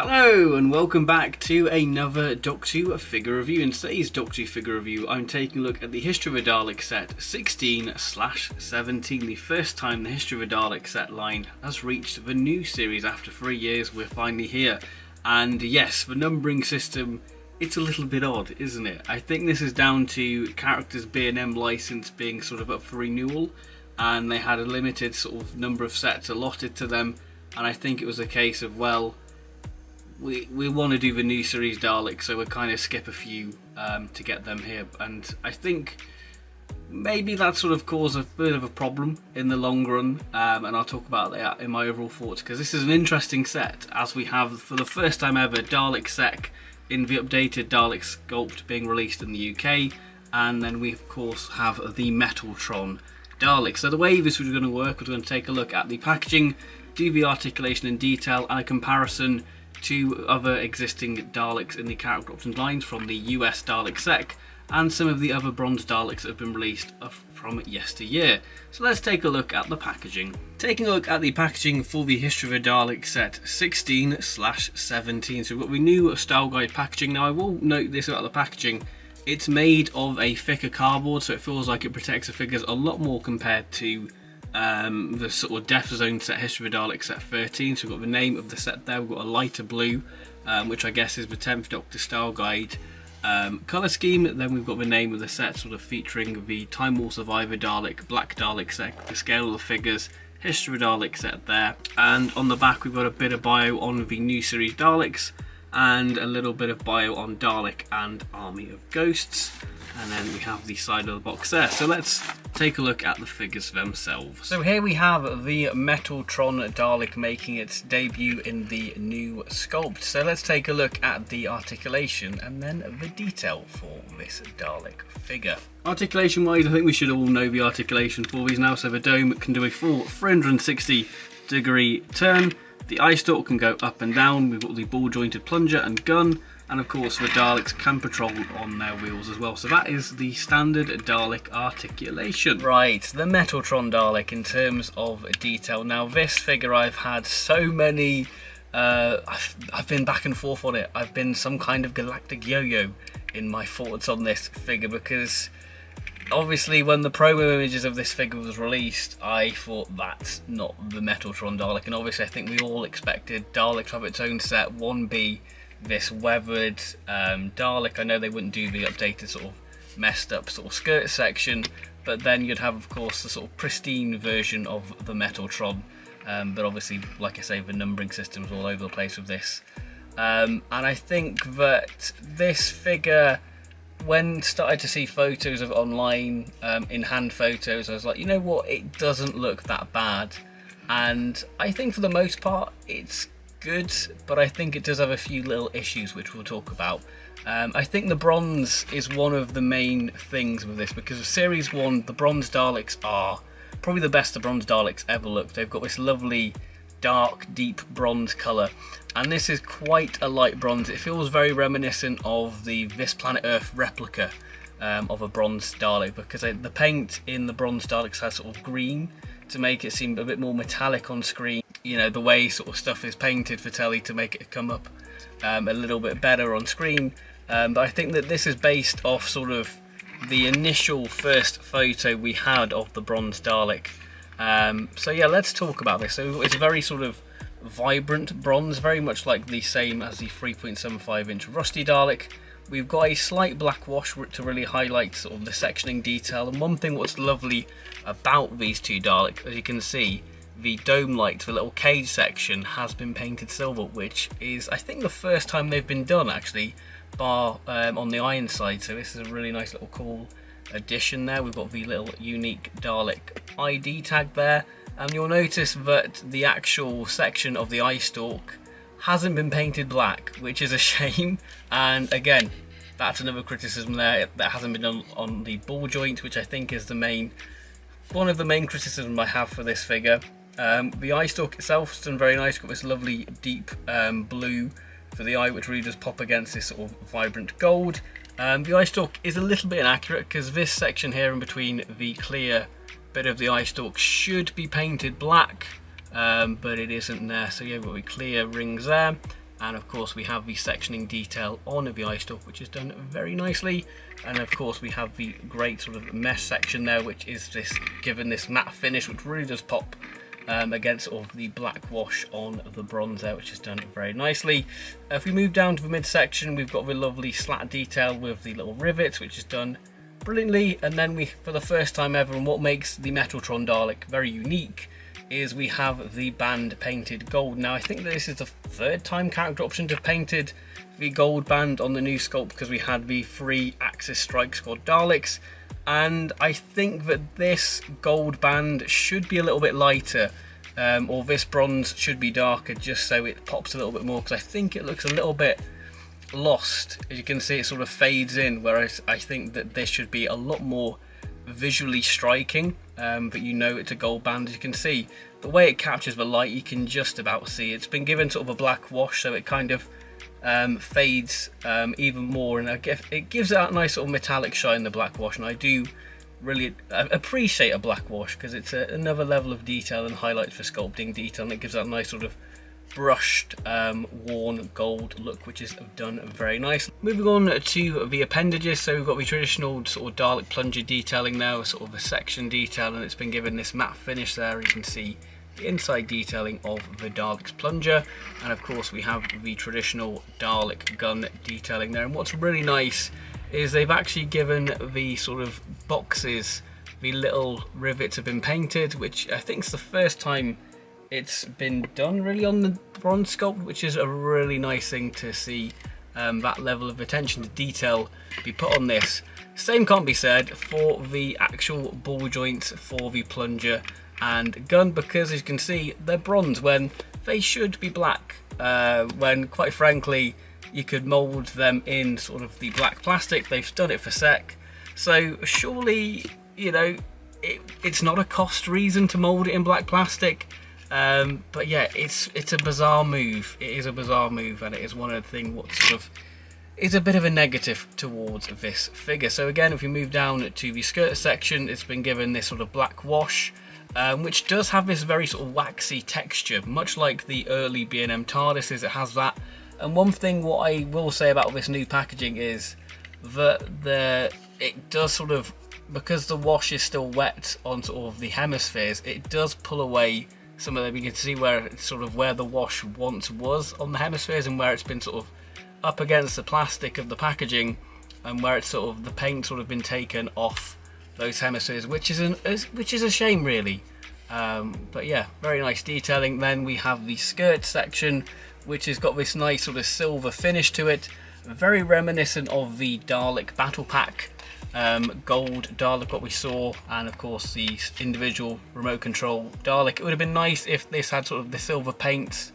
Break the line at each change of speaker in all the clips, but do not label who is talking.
Hello and welcome back to another Doctor Who figure review. In today's Doctor Who figure review I'm taking a look at the History of a Dalek set 16/17, the first time the History of a Dalek set line has reached the new series. After 3 years we're finally here, and yes, the numbering system, it's a little bit odd, isn't it? I think this is down to characters B&M license being sort of up for renewal, and they had a limited sort of number of sets allotted to them, and I think it was a case of, well, we want to do the new series Daleks, so we'll kind of skip a few to get them here. And I think maybe that sort of caused a bit of a problem in the long run, and I'll talk about that in my overall thoughts, because this is an interesting set, as we have for the first time ever Dalek Sec in the updated Dalek sculpt being released in the UK, and then we of course have the Metaltron Dalek. So the way this was going to work, we're going to take a look at the packaging, do the articulation in detail, and a comparison to other existing Daleks in the character options lines from the US Dalek Sec and some of the other bronze Daleks that have been released from yesteryear. So let's take a look at the packaging. Taking a look at the packaging for the History of a Dalek set 16/17. So we've got the new style guide packaging. Now I will note this about the packaging, it's made of a thicker cardboard, so it feels like it protects the figures a lot more compared to the sort of Death Zone set, History of a Dalek set 13. So we've got the name of the set there, we've got a lighter blue, which I guess is the 10th Doctor style guide colour scheme. Then we've got the name of the set sort of featuring the Time War Survivor Dalek, Black Dalek set, the scale of the figures, History of a Dalek set there. And on the back we've got a bit of bio on the new series Daleks and a little bit of bio on Dalek and Army of Ghosts. And then we have the side of the box there. So let's take a look at the figures themselves. So here we have the Metaltron Dalek making its debut in the new sculpt. So let's take a look at the articulation and then the detail for this Dalek figure. Articulation wise, I think we should all know the articulation for these now. So the dome can do a full 360-degree turn. The eye stalk can go up and down. We've got the ball jointed plunger and gun. And of course the Daleks can patrol on their wheels as well. So that is the standard Dalek articulation. Right, the Metaltron Dalek in terms of detail. Now this figure, I've had so many, I've been back and forth on it. I've been some kind of galactic yo-yo in my thoughts on this figure, because obviously when the promo images of this figure was released, I thought that's not the Metaltron Dalek. And obviously I think we all expected Dalek to have its own set, 1B. This weathered Dalek. I know they wouldn't do the updated sort of messed up sort of skirt section, but then you'd have of course the sort of pristine version of the Metaltron, but obviously, like I say, the numbering system's all over the place with this, and I think that this figure, when started to see photos of it online, in hand photos, I was like, you know what, it doesn't look that bad, and I think for the most part it's good, but I think it does have a few little issues which we'll talk about. I think the bronze is one of the main things with this, because of Series 1 the bronze Daleks are probably the best the bronze Daleks ever looked. They've got this lovely dark deep bronze colour, and this is quite a light bronze. It feels very reminiscent of the This Planet Earth replica of a bronze Dalek, because the paint in the bronze Daleks has sort of green to make it seem a bit more metallic on screen. You know, the way sort of stuff is painted for telly to make it come up a little bit better on screen. But I think that this is based off sort of the initial first photo we had of the bronze Dalek. So yeah, let's talk about this. So it's a very sort of vibrant bronze, very much like the same as the 3.75-inch Rusty Dalek. We've got a slight black wash to really highlight sort of the sectioning detail. And one thing what's lovely about these two Daleks, as you can see, the dome light, the little cage section, has been painted silver, which is, I think, the first time they've been done actually, bar on the iron side. So this is a really nice little cool addition there. We've got the little unique Dalek ID tag there, and you'll notice that the actual section of the eye stalk hasn't been painted black, which is a shame. And again, that's another criticism there, that hasn't been done on the ball joint, which I think is one of the main criticisms I have for this figure. The eye stalk itself is done very nice. Got this lovely deep blue for the eye, which really does pop against this sort of vibrant gold. The eye stalk is a little bit inaccurate, because this section here in between the clear bit of the eye stalk should be painted black, but it isn't there. So yeah, we've got clear rings there. And of course we have the sectioning detail on the eye stalk, which is done very nicely. And of course we have the great sort of mesh section there, which is this given this matte finish, which really does pop against sort of the black wash on the bronze there, which is done very nicely. If we move down to the midsection, we've got the lovely slat detail with the little rivets, which is done brilliantly. And then we, for the first time ever, and what makes the Metaltron Dalek very unique, is we have the band painted gold. Now I think that this is the third time Character Options have painted the gold band on the new sculpt, because we had the 3 Axis Strike Squad Daleks, and I think that this gold band should be a little bit lighter, or this bronze should be darker, just so it pops a little bit more, because I think it looks a little bit lost. As you can see, it sort of fades in, whereas I think that this should be a lot more visually striking, but you know it's a gold band. As you can see, the way it captures the light, you can just about see it's been given sort of a black wash, so it kind of fades even more, and it gives it that nice sort of metallic shine, the black wash. And I do really appreciate a black wash, because it's another level of detail and highlights for sculpting detail, and it gives that nice sort of brushed worn gold look, which is done very nice. Moving on to the appendages, so we've got the traditional sort of Dalek plunger detailing now, sort of a section detail, and it's been given this matte finish there. You can see the inside detailing of the Dalek's plunger, and of course we have the traditional Dalek gun detailing there. And what's really nice is they've actually given the sort of boxes, the little rivets have been painted, which I think is the first time it's been done really on the bronze sculpt, which is a really nice thing to see, that level of attention to detail be put on this. Same can't be said for the actual ball joints for the plunger and gun, because as you can see they're bronze when they should be black, when quite frankly you could mould them in sort of the black plastic. They've done it for sec, so surely, you know, it's not a cost reason to mould it in black plastic. But yeah, it's a bizarre move. It is a bizarre move, and it is one of the things what sort of is a bit of a negative towards this figure. So again, if we move down to the skirt section, it's been given this sort of black wash, which does have this very sort of waxy texture, much like the early B&M TARDISes. It has that. And one thing what I will say about this new packaging is that it does sort of, because the wash is still wet on sort of the hemispheres, it does pull away some of them. You can see where it's sort of where the wash once was on the hemispheres, and where it's been sort of up against the plastic of the packaging, and where it's sort of the paint sort of been taken off those hemispheres, which is a shame really. But yeah, very nice detailing. Then we have the skirt section, which has got this nice sort of silver finish to it, very reminiscent of the Dalek Battle Pack gold Dalek what we saw, and of course the individual remote control Dalek. It would have been nice if this had sort of the silver paint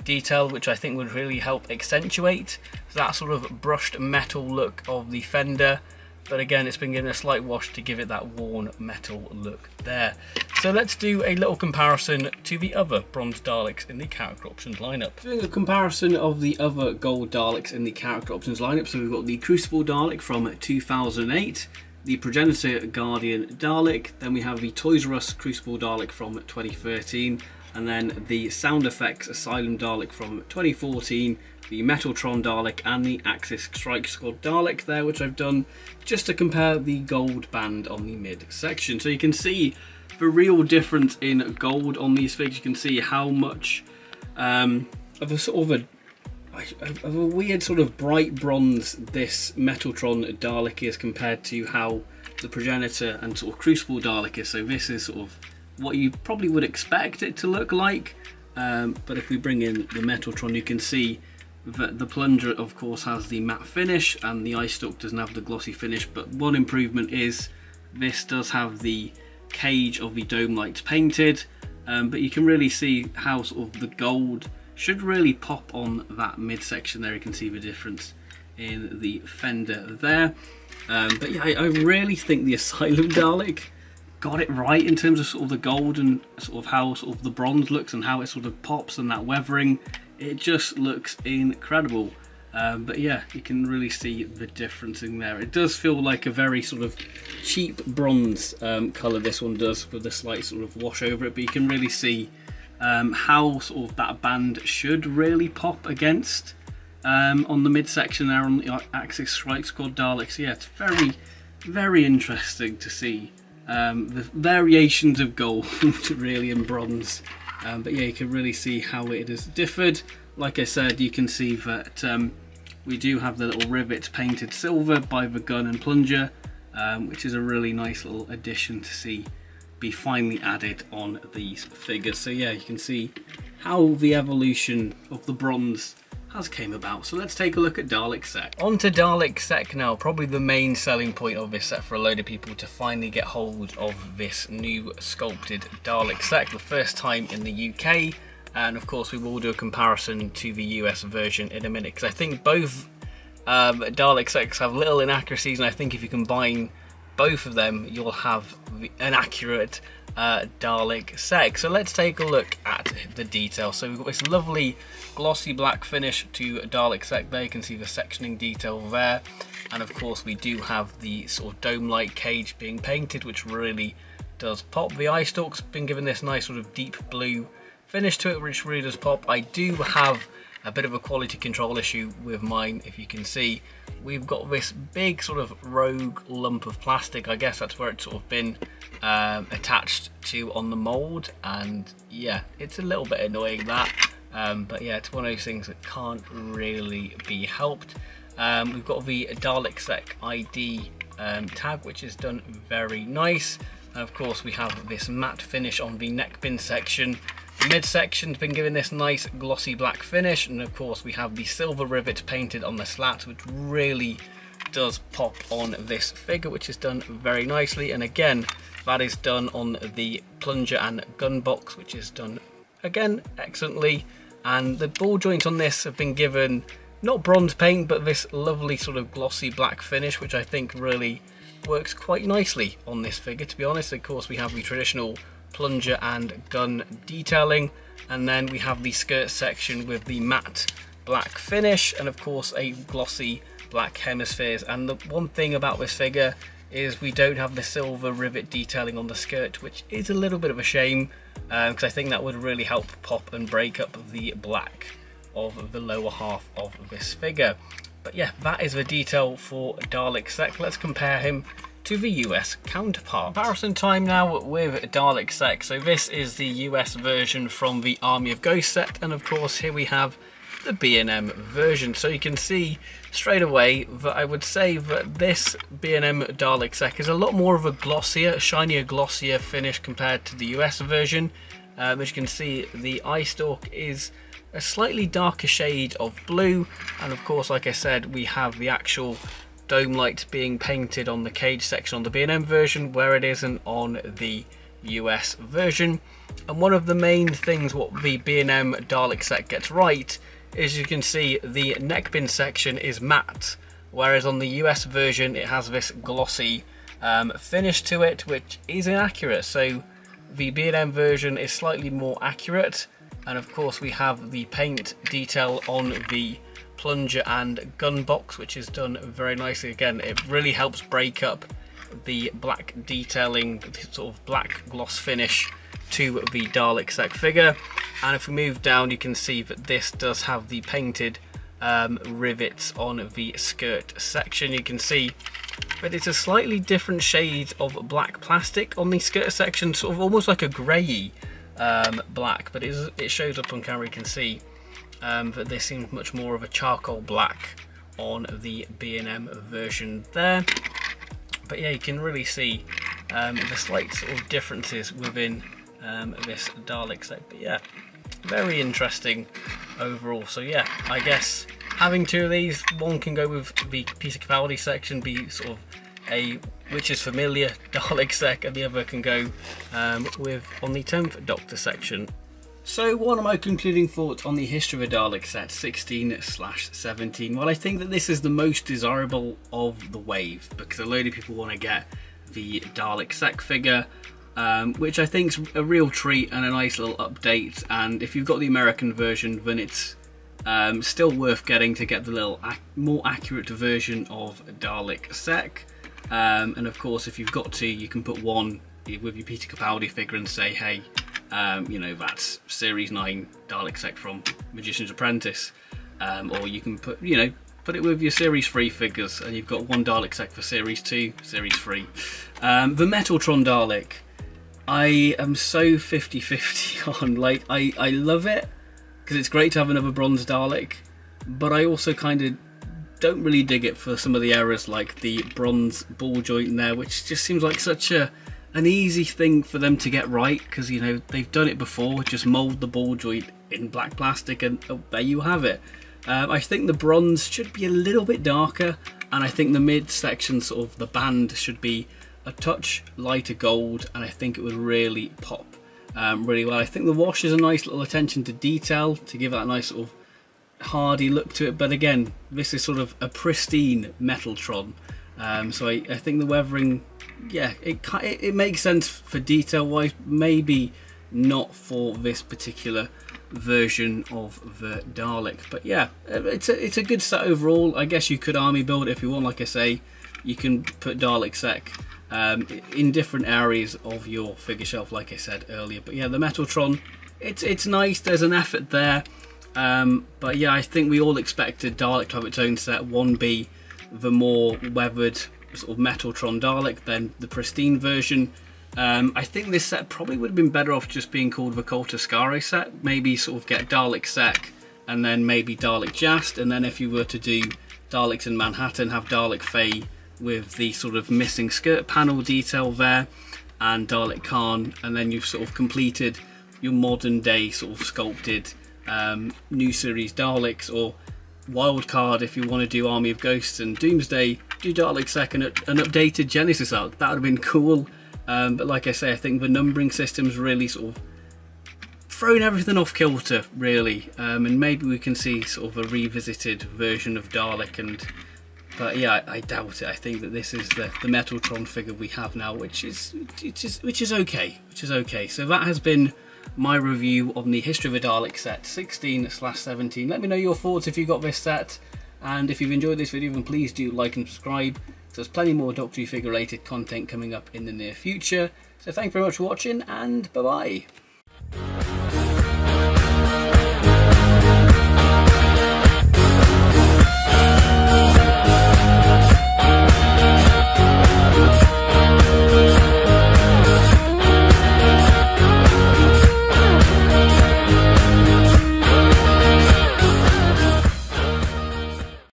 detail, which I think would really help accentuate that sort of brushed metal look of the fender. But again, it's been given a slight wash to give it that worn metal look there. So let's do a little comparison to the other bronze Daleks in the Character Options lineup. Doing a comparison of the other gold Daleks in the Character Options lineup. So we've got the Crucible Dalek from 2008, the Progenitor Guardian Dalek, then we have the Toys R Us Crucible Dalek from 2013, and then the Sound Effects Asylum Dalek from 2014, the Metaltron Dalek, and the Axis Strike Squad Dalek there, which I've done just to compare the gold band on the mid section. So you can see the real difference in gold on these figures. You can see how much of a sort of a weird sort of bright bronze this Metaltron Dalek is compared to how the Progenitor and sort of Crucible Dalek is. So this is sort of what you probably would expect it to look like, but if we bring in the Metaltron, you can see that the plunger of course has the matte finish and the eye stalk doesn't have the glossy finish. But one improvement is this does have the cage of the dome lights painted, but you can really see how sort of the gold should really pop on that midsection there. You can see the difference in the fender there. But yeah, I really think the Asylum Dalek got it right in terms of sort of the gold and sort of how sort of the bronze looks and how it sort of pops and that weathering. It just looks incredible. But yeah, you can really see the difference in there. It does feel like a very sort of cheap bronze colour, this one does, with a slight sort of wash over it, but you can really see how sort of that band should really pop against on the midsection there on the Axis Strike Squad Daleks. Yeah, it's very, very interesting to see the variations of gold really in bronze. But yeah, you can really see how it has differed. Like I said, you can see that we do have the little rivets painted silver by the gun and plunger, which is a really nice little addition to see be finally added on these figures. So yeah, you can see how the evolution of the bronze has came about. So let's take a look at Dalek Sec. On to Dalek Sec now, probably the main selling point of this set for a load of people to finally get hold of this new sculpted Dalek Sec, the first time in the UK, and of course we will do a comparison to the US version in a minute, because I think both Dalek Secs have little inaccuracies, and I think if you combine both of them you'll have an accurate Dalek Sec. So let's take a look at the detail. So we've got this lovely glossy black finish to Dalek Sec there. You can see the sectioning detail there, and of course we do have the sort of dome-like cage being painted, which really does pop. The eye stalk's been given this nice sort of deep blue finish to it, which really does pop. I do have a bit of a quality control issue with mine. If you can see, we've got this big sort of rogue lump of plastic. I guess that's where it's sort of been attached to on the mold, and yeah, it's a little bit annoying that, but yeah, it's one of those things that can't really be helped. We've got the Dalek Sec ID tag, which is done very nice, and of course we have this matte finish on the neckbin section. The midsection's been given this nice glossy black finish, and of course we have the silver rivets painted on the slats, which really does pop on this figure, which is done very nicely. And again, that is done on the plunger and gun box, which is done again excellently. And the ball joints on this have been given not bronze paint, but this lovely sort of glossy black finish, which I think really works quite nicely on this figure, to be honest. Of course we have the traditional plunger and gun detailing, and then we have the skirt section with the matte black finish, and of course a glossy black hemispheres. And the one thing about this figure is we don't have the silver rivet detailing on the skirt, which is a little bit of a shame, because I think that would really help pop and break up the black of the lower half of this figure. But yeah, that is the detail for Dalek Sec. Let's compare him to the US counterpart. Comparison time now with Dalek Sec. So this is the US version from the Army of Ghosts set, and of course here we have the B&M version. So you can see straight away that I would say that this B&M Dalek Sec is a lot more of a glossier, shinier, glossier finish compared to the US version. As you can see, the eye stalk is a slightly darker shade of blue, and of course, like I said, we have the actual dome light being painted on the cage section on the B&M version, where it isn't on the US version. And one of the main things what the B&M Dalek Sec gets right is, you can see the neckbin section is matte, whereas on the US version it has this glossy finish to it, which is inaccurate. So the B&M version is slightly more accurate, and of course we have the paint detail on the plunger and gun box, which is done very nicely. Again, it really helps break up the black detailing, sort of black gloss finish to the Dalek Sec figure. And if we move down, you can see that this does have the painted rivets on the skirt section. You can see that it's a slightly different shade of black plastic on the skirt section, sort of almost like a grey black, but it shows up on camera. You can see that this seems much more of a charcoal black on the B&M version there. But yeah, you can really see the slight sort of differences within this Dalek Sec. But yeah, very interesting overall. So yeah, I guess having two of these, one can go with the piece of Capaldi section, be sort of a which is familiar Dalek Sec, and the other can go with on the 10th Doctor section. So what are my concluding thoughts on the history of a Dalek set 16/17? Well, I think that this is the most desirable of the wave, because a load of people want to get the Dalek Sec figure, which I think is a real treat and a nice little update. And if you've got the American version, then it's still worth getting to get the little more accurate version of Dalek Sec. And of course, if you've got to, you can put one with your Peter Capaldi figure and say, hey, you know, that's Series 9 Dalek Sec from Magician's Apprentice. or you can put it with your Series 3 figures, and you've got one Dalek set for Series 2, Series 3. The Metaltron Dalek, I am so 50-50 on. Like, I love it because it's great to have another bronze Dalek, but I also kind of don't really dig it for some of the errors, like the bronze ball joint in there, which just seems like such an easy thing for them to get right, because they've done it before. Just mould the ball joint in black plastic and there you have it. I think the bronze should be a little bit darker, and I think the mid section, sort of the band, should be a touch lighter gold, and I think it would really pop really well. I think the wash is a nice little attention to detail to give that nice sort of hardy look to it, but again, this is sort of a pristine Metaltron, so I think the weathering, yeah, it makes sense for detail wise, maybe not for this particular version of the Dalek. But yeah, it's a good set overall. I guess you could army build if you want. Like I say, you can put Dalek sec in different areas of your figure shelf, like I said earlier. But yeah, the Metaltron, it's nice. There's an effort there, but yeah, I think we all expected Dalek to have its own set. One be the more weathered sort of Metaltron Dalek, then the pristine version. I think this set probably would have been better off just being called the Coltascare set. Maybe sort of get Dalek Sec and then maybe Dalek Jast, and then if you were to do Daleks in Manhattan, have Dalek Faye with the sort of missing skirt panel detail there, and Dalek Khan, and then you've sort of completed your modern day sort of sculpted new series Daleks. Or wildcard, if you want to do Army of Ghosts and Doomsday, do Dalek Sec and an updated Genesis arc. That would have been cool. But like I say, I think the numbering system's really sort of thrown everything off kilter, really. And maybe we can see sort of a revisited version of Dalek. But yeah, I doubt it. I think that this is the Metaltron figure we have now, which is okay. So that has been my review on the History of a Dalek set 16/17. Let me know your thoughts if you got this set, and if you've enjoyed this video, then please do like and subscribe. There's plenty more Doctor Who figure related content coming up in the near future. So thank you very much for watching, and bye bye.